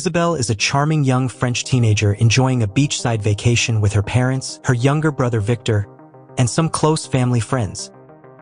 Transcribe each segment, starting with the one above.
Isabelle is a charming young French teenager enjoying a beachside vacation with her parents, her younger brother Victor, and some close family friends.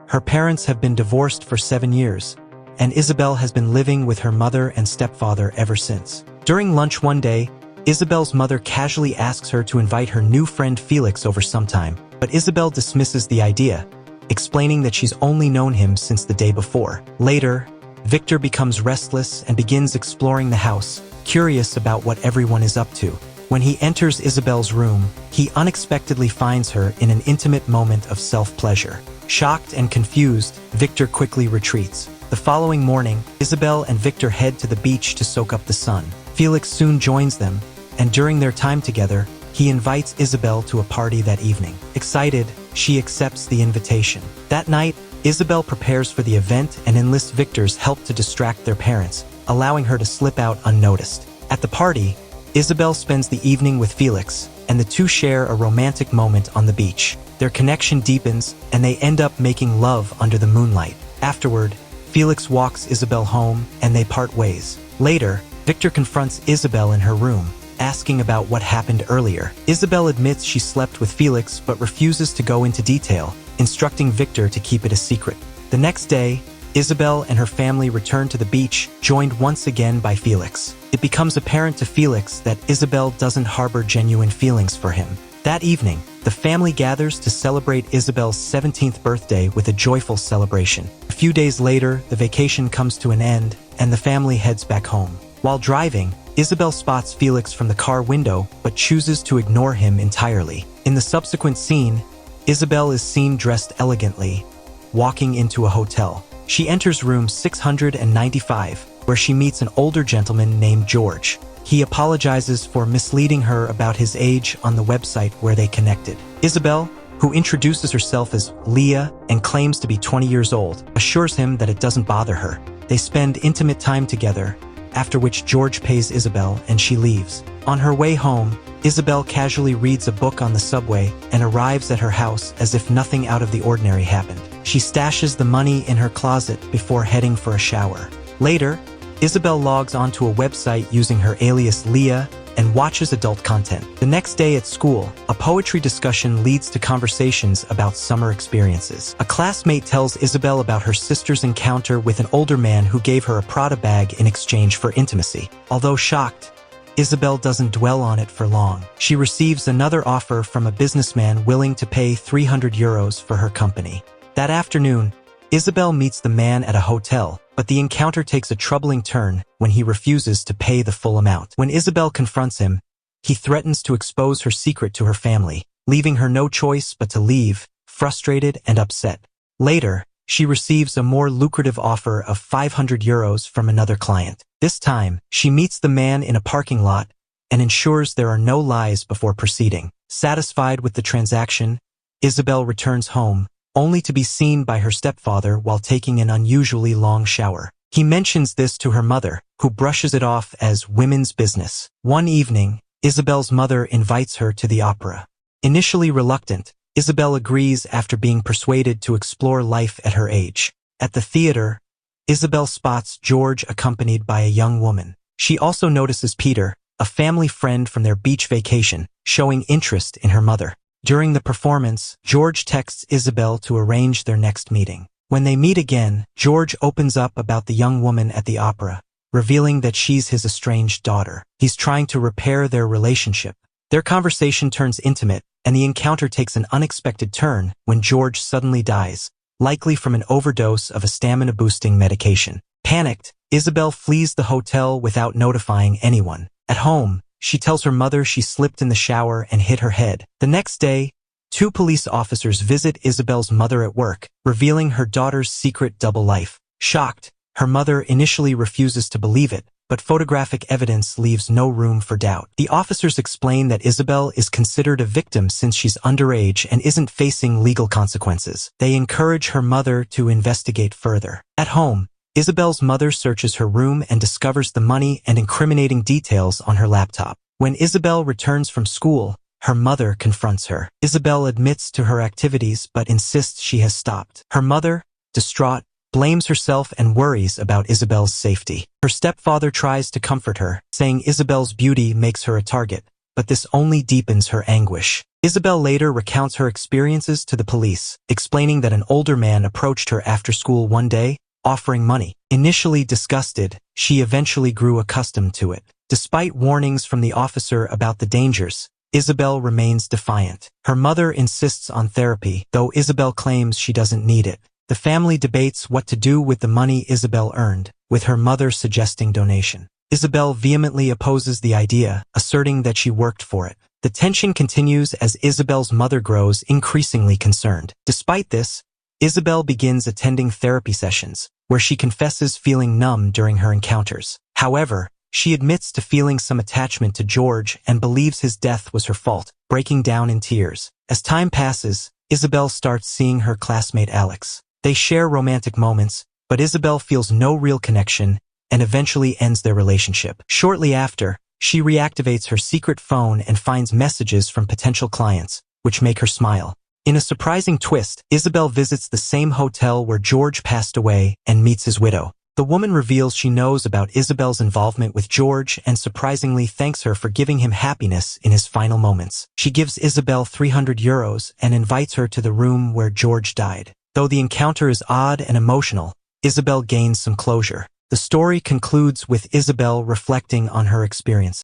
Her parents have been divorced for 7 years, and Isabelle has been living with her mother and stepfather ever since. During lunch one day, Isabelle's mother casually asks her to invite her new friend Felix over sometime, but Isabelle dismisses the idea, explaining that she's only known him since the day before. Later, Victor becomes restless and begins exploring the house, curious about what everyone is up to. When he enters Isabelle's room, he unexpectedly finds her in an intimate moment of self-pleasure. Shocked and confused, Victor quickly retreats. The following morning, Isabelle and Victor head to the beach to soak up the sun. Felix soon joins them, and during their time together, he invites Isabelle to a party that evening. Excited, she accepts the invitation. That night, Isabelle prepares for the event and enlists Victor's help to distract their parents, allowing her to slip out unnoticed. At the party, Isabelle spends the evening with Felix, and the two share a romantic moment on the beach. Their connection deepens, and they end up making love under the moonlight. Afterward, Felix walks Isabelle home, and they part ways. Later, Victor confronts Isabelle in her room, asking about what happened earlier. Isabelle admits she slept with Felix but refuses to go into detail, instructing Victor to keep it a secret. The next day, Isabelle and her family return to the beach, joined once again by Felix. It becomes apparent to Felix that Isabelle doesn't harbor genuine feelings for him. That evening, the family gathers to celebrate Isabelle's 17th birthday with a joyful celebration. A few days later, the vacation comes to an end, and the family heads back home. While driving, Isabelle spots Felix from the car window, but chooses to ignore him entirely. In the subsequent scene, Isabelle is seen dressed elegantly, walking into a hotel. She enters room 695, where she meets an older gentleman named George. He apologizes for misleading her about his age on the website where they connected. Isabelle, who introduces herself as Leah and claims to be 20 years old, assures him that it doesn't bother her. They spend intimate time together, after which George pays Isabelle and she leaves. On her way home, Isabelle casually reads a book on the subway and arrives at her house as if nothing out of the ordinary happened. She stashes the money in her closet before heading for a shower. Later, Isabelle logs onto a website using her alias Leah and watches adult content. The next day at school, a poetry discussion leads to conversations about summer experiences. A classmate tells Isabelle about her sister's encounter with an older man who gave her a Prada bag in exchange for intimacy. Although shocked, Isabelle doesn't dwell on it for long. She receives another offer from a businessman willing to pay 300 euros for her company. That afternoon, Isabelle meets the man at a hotel, but the encounter takes a troubling turn when he refuses to pay the full amount. When Isabelle confronts him, he threatens to expose her secret to her family, leaving her no choice but to leave, frustrated and upset. Later, she receives a more lucrative offer of 500 euros from another client. This time, she meets the man in a parking lot and ensures there are no lies before proceeding. Satisfied with the transaction, Isabelle returns home, only to be seen by her stepfather while taking an unusually long shower. He mentions this to her mother, who brushes it off as women's business. One evening, Isabelle's mother invites her to the opera. Initially reluctant, Isabelle agrees after being persuaded to explore life at her age. At the theater, Isabelle spots George accompanied by a young woman. She also notices Peter, a family friend from their beach vacation, showing interest in her mother. During the performance, George texts Isabelle to arrange their next meeting. When they meet again, George opens up about the young woman at the opera, revealing that she's his estranged daughter. He's trying to repair their relationship. Their conversation turns intimate, and the encounter takes an unexpected turn when George suddenly dies, likely from an overdose of a stamina-boosting medication. Panicked, Isabelle flees the hotel without notifying anyone. At home, she tells her mother she slipped in the shower and hit her head. The next day, 2 police officers visit Isabelle's mother at work, revealing her daughter's secret double life. Shocked, her mother initially refuses to believe it, but photographic evidence leaves no room for doubt. The officers explain that Isabelle is considered a victim since she's underage and isn't facing legal consequences. They encourage her mother to investigate further. At home, Isabelle's mother searches her room and discovers the money and incriminating details on her laptop. When Isabelle returns from school, her mother confronts her. Isabelle admits to her activities but insists she has stopped. Her mother, distraught, blames herself and worries about Isabel's safety. Her stepfather tries to comfort her, saying Isabel's beauty makes her a target, but this only deepens her anguish. Isabel later recounts her experiences to the police, explaining that an older man approached her after school one day, offering money. Initially disgusted, she eventually grew accustomed to it. Despite warnings from the officer about the dangers, Isabel remains defiant. Her mother insists on therapy, though Isabel claims she doesn't need it. The family debates what to do with the money Isabel earned, with her mother suggesting donation. Isabel vehemently opposes the idea, asserting that she worked for it. The tension continues as Isabel's mother grows increasingly concerned. Despite this, Isabel begins attending therapy sessions, where she confesses feeling numb during her encounters. However, she admits to feeling some attachment to George and believes his death was her fault, breaking down in tears. As time passes, Isabel starts seeing her classmate Alex. They share romantic moments, but Isabel feels no real connection and eventually ends their relationship. Shortly after, she reactivates her secret phone and finds messages from potential clients, which make her smile. In a surprising twist, Isabel visits the same hotel where George passed away and meets his widow. The woman reveals she knows about Isabel's involvement with George and surprisingly thanks her for giving him happiness in his final moments. She gives Isabel €300 and invites her to the room where George died. Though the encounter is odd and emotional, Isabel gains some closure. The story concludes with Isabel reflecting on her experience.